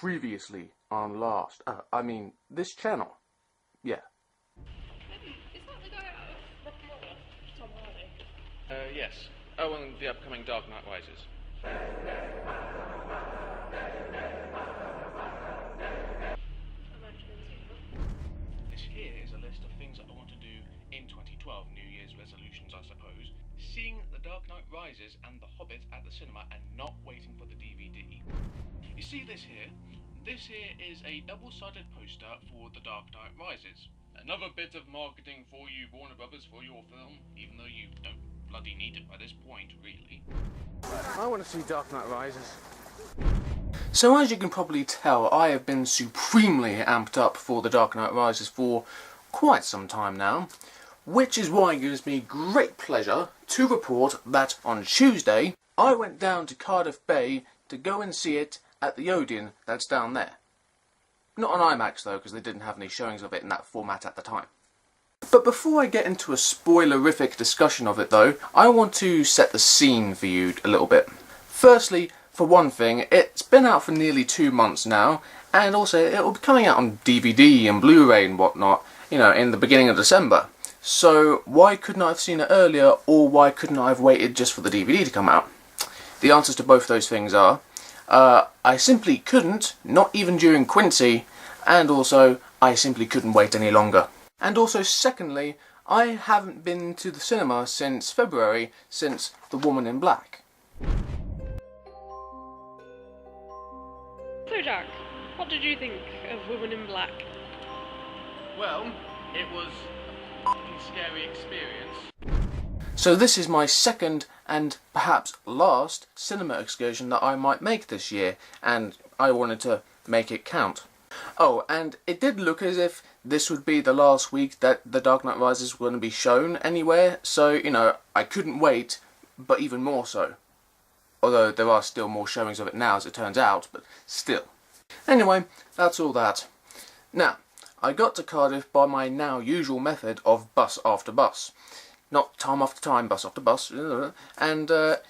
Previously on this channel. Yeah. Is that the guy out of Rock and Roller? Tom Hardy? Yes. Oh, and the upcoming Dark Knight Rises. This here is a list of things that I want to do in 2012, New Year's resolutions, I suppose. Seeing The Dark Knight Rises and The Hobbit at the cinema and not waiting for the DVD. You see this here? This here is a double-sided poster for The Dark Knight Rises. Another bit of marketing for you, Warner Brothers, for your film, even though you don't bloody need it by this point, really. I want to see Dark Knight Rises. So as you can probably tell, I have been supremely amped up for The Dark Knight Rises for quite some time now, which is why it gives me great pleasure to report that on Tuesday, I went down to Cardiff Bay to go and see it at the Odeon that's down there. Not on IMAX though, because they didn't have any showings of it in that format at the time. But before I get into a spoilerific discussion of it though, I want to set the scene for you a little bit. Firstly, for one thing, it's been out for nearly 2 months now, and also it will be coming out on DVD and Blu-ray and whatnot, you know, in the beginning of December. So why couldn't I have seen it earlier, or why couldn't I have waited just for the DVD to come out? The answers to both those things are, I simply couldn't, not even during Quincy, and also, I simply couldn't wait any longer. And also, secondly, I haven't been to the cinema since February, since The Woman in Black. So Jack, what did you think of Woman in Black? Well, it was a f***ing scary experience. So this is my second and perhaps last cinema excursion that I might make this year, and I wanted to make it count. Oh, and it did look as if this would be the last week that The Dark Knight Rises were going to be shown anywhere, so, you know, I couldn't wait, but even more so. Although there are still more showings of it now, as it turns out, but still. Anyway, that's all that. Now, I got to Cardiff by my now usual method of bus after bus. Not time after time, bus after bus. And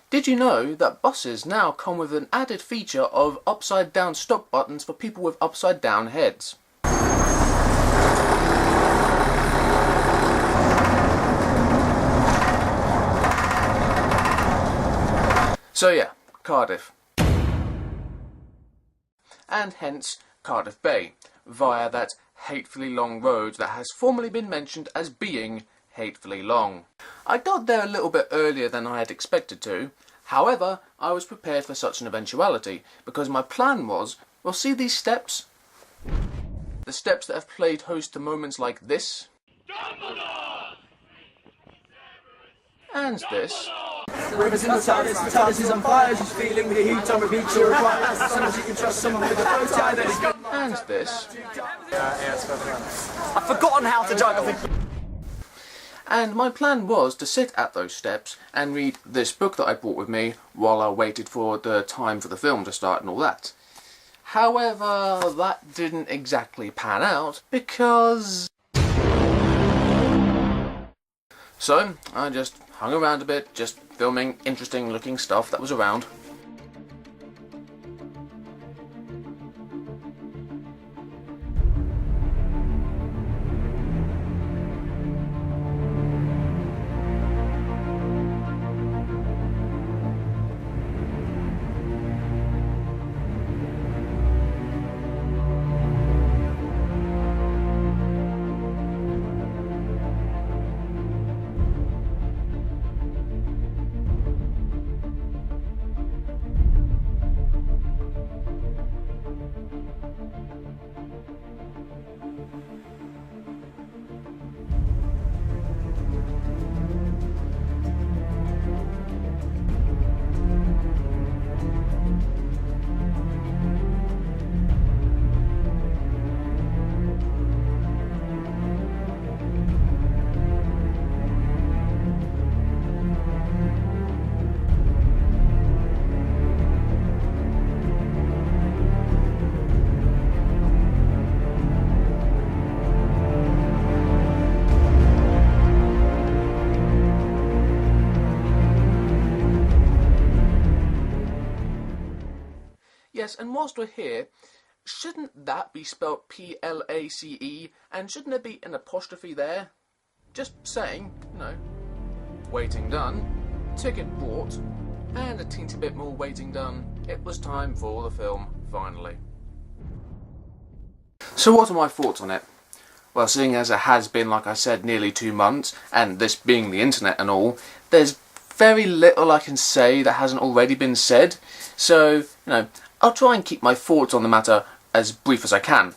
did you know that buses now come with an added feature of upside down stop buttons for people with upside down heads? So yeah, Cardiff. And hence Cardiff Bay, via that hatefully long road that has formerly been mentioned as being hatefully long. I got there a little bit earlier than I had expected to. However, I was prepared for such an eventuality, because my plan was, well, see these steps? The steps that have played host to moments like this. Dumbledore! And this. Rivers in the TARDIS is on fire, she's feeling the heat, on repeat, she'll require as soon as you can trust someone with a bow tie that is got. And this. I've forgotten how to juggle. And my plan was to sit at those steps and read this book that I brought with me while I waited for the time for the film to start and all that. However, that didn't exactly pan out because... So, I just hung around a bit, just filming interesting looking stuff that was around. Yes, and whilst we're here, shouldn't that be spelt P-L-A-C-E, and shouldn't there be an apostrophe there? Just saying, you know. Waiting done, ticket bought, and a teensy bit more waiting done. It was time for the film, finally. So what are my thoughts on it? Well, seeing as it has been, like I said, nearly 2 months, and this being the internet and all, there's very little I can say that hasn't already been said. So, you know, I'll try and keep my thoughts on the matter as brief as I can.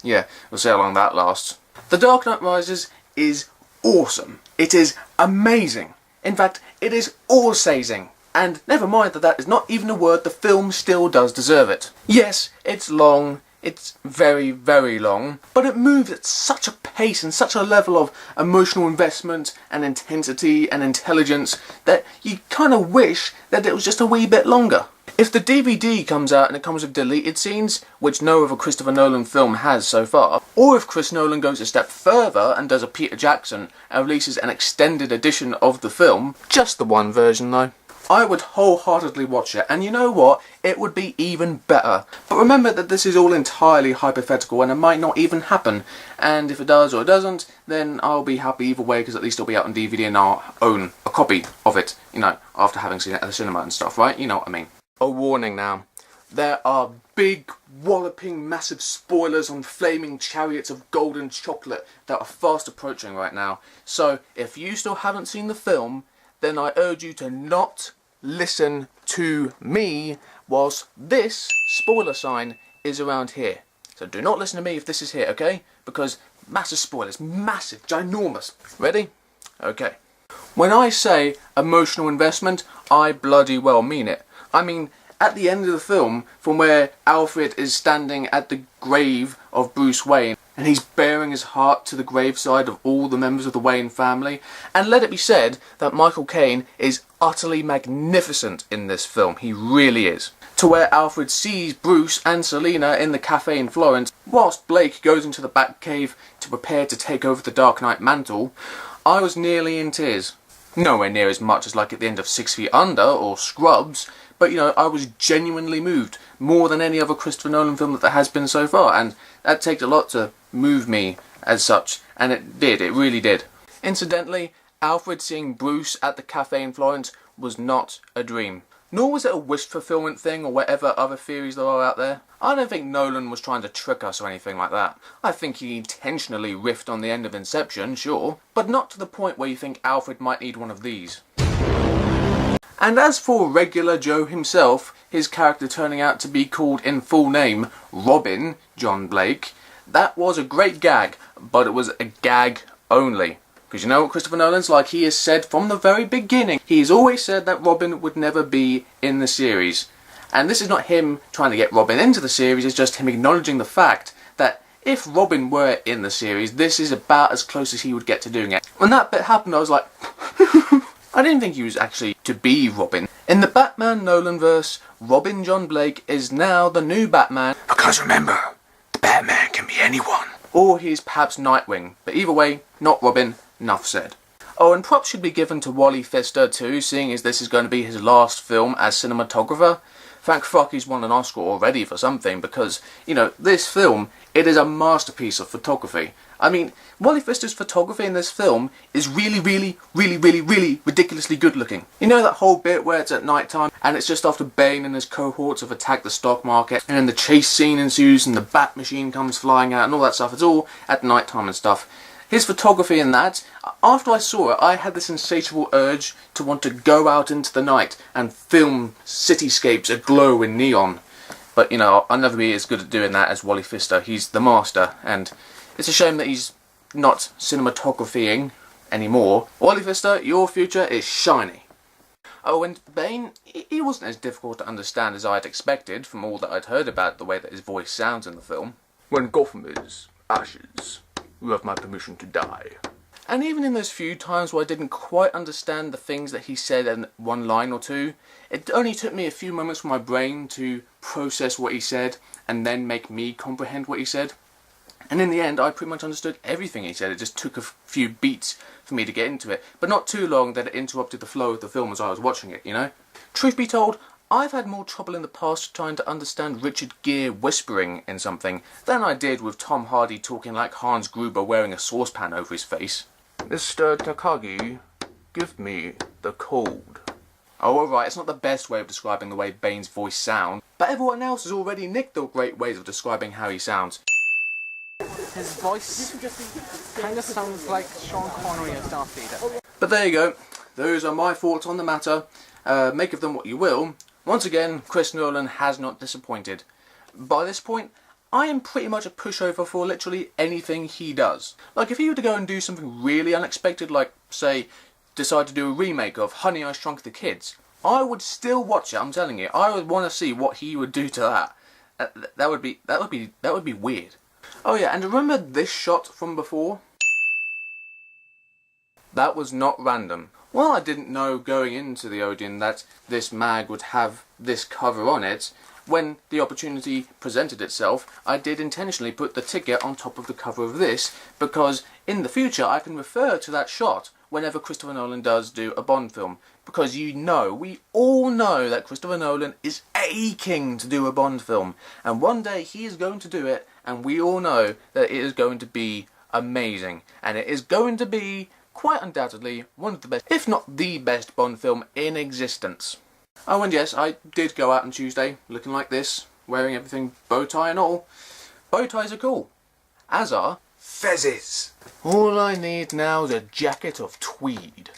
Yeah, we'll see how long that lasts. The Dark Knight Rises is awesome. It is amazing. In fact, it is all-sazing. And never mind that that is not even a word, the film still does deserve it. Yes, it's long. It's very, very long, but it moves at such a pace and such a level of emotional investment and intensity and intelligence that you kind of wish that it was just a wee bit longer. If the DVD comes out and it comes with deleted scenes, which no other Christopher Nolan film has so far, or if Chris Nolan goes a step further and does a Peter Jackson and releases an extended edition of the film, just the one version though, I would wholeheartedly watch it, and you know what? It would be even better. But remember that this is all entirely hypothetical and it might not even happen. And if it does or it doesn't, then I'll be happy either way, because at least it'll be out on DVD and I'll own a copy of it, you know, after having seen it at the cinema and stuff, right? You know what I mean. A warning now. There are big, walloping, massive spoilers on flaming chariots of golden chocolate that are fast approaching right now. So, if you still haven't seen the film, then I urge you to not listen to me whilst this spoiler sign is around here. So do not listen to me if this is here, okay? Because massive spoilers, massive, ginormous. Ready? Okay. When I say emotional investment, I bloody well mean it. I mean, at the end of the film, from where Alfred is standing at the grave of Bruce Wayne, and he's bearing his heart to the graveside of all the members of the Wayne family. And let it be said that Michael Caine is utterly magnificent in this film. He really is. To where Alfred sees Bruce and Selina in the cafe in Florence, whilst Blake goes into the Batcave to prepare to take over the Dark Knight mantle, I was nearly in tears. Nowhere near as much as like at the end of 6 Feet Under or Scrubs, but you know, I was genuinely moved, more than any other Christopher Nolan film that there has been so far, and that takes a lot to move me as such, and it did, it really did. Incidentally, Alfred seeing Bruce at the cafe in Florence was not a dream. Nor was it a wish fulfillment thing or whatever other theories there are out there. I don't think Nolan was trying to trick us or anything like that. I think he intentionally riffed on the end of Inception, sure, but not to the point where you think Alfred might need one of these. And as for regular Joe himself, his character turning out to be called in full name Robin John Blake, that was a great gag, but it was a gag only. Because you know what Christopher Nolan's like, he has said from the very beginning, he's always said that Robin would never be in the series. And this is not him trying to get Robin into the series, it's just him acknowledging the fact that if Robin were in the series, this is about as close as he would get to doing it. When that bit happened, I was like, I didn't think he was actually to be Robin. In the Batman Nolan-verse, Robin John Blake is now the new Batman. Because remember, the Batman can be anyone. Or he's perhaps Nightwing, but either way, not Robin, enough said. Oh, and props should be given to Wally Pfister too, seeing as this is going to be his last film as cinematographer. Thank fuck he's won an Oscar already for something, because, you know, this film, it is a masterpiece of photography. I mean, Wally Pfister's photography in this film is really ridiculously good looking. You know that whole bit where it's at night time and it's just after Bane and his cohorts have attacked the stock market, and then the chase scene ensues and the bat machine comes flying out and all that stuff. It's all at night time and stuff. His photography in that, after I saw it, I had this insatiable urge to want to go out into the night and film cityscapes aglow in neon. But, you know, I'll never be as good at doing that as Wally Pfister. He's the master, and it's a shame that he's not cinematographying anymore. Wally Pfister, your future is shiny. Oh, and Bane, he wasn't as difficult to understand as I'd expected from all that I'd heard about the way that his voice sounds in the film. When Gotham is ashes, you have my permission to die. And even in those few times where I didn't quite understand the things that he said in one line or two, it only took me a few moments for my brain to process what he said and then make me comprehend what he said. And in the end, I pretty much understood everything he said. It just took a few beats for me to get into it, but not too long that it interrupted the flow of the film as I was watching it, you know? Truth be told, I've had more trouble in the past trying to understand Richard Gere whispering in something than I did with Tom Hardy talking like Hans Gruber wearing a saucepan over his face. Mr. Takagi, give me the code. Oh, alright, it's not the best way of describing the way Bane's voice sounds, but everyone else has already nicked the great ways of describing how he sounds. His voice kind of sounds like Sean Connery as Darth Vader. But there you go. Those are my thoughts on the matter. Make of them what you will. Once again, Chris Nolan has not disappointed. By this point, I am pretty much a pushover for literally anything he does. Like, if he were to go and do something really unexpected, like, say, decide to do a remake of Honey, I Shrunk the Kids, I would still watch it, I'm telling you. I would want to see what he would do to that. That would be weird. Oh yeah, and remember this shot from before? That was not random. Well, I didn't know going into the Odeon that this mag would have this cover on it. When the opportunity presented itself, I did intentionally put the ticket on top of the cover of this, because in the future I can refer to that shot whenever Christopher Nolan does do a Bond film. Because we all know that Christopher Nolan is aching to do a Bond film. And one day he is going to do it, and we all know that it is going to be amazing. And it is going to be, quite undoubtedly, one of the best, if not the best Bond film in existence. Oh, and yes, I did go out on Tuesday looking like this, wearing everything, bow tie and all. Bow ties are cool, as are fezzes. All I need now is a jacket of tweed.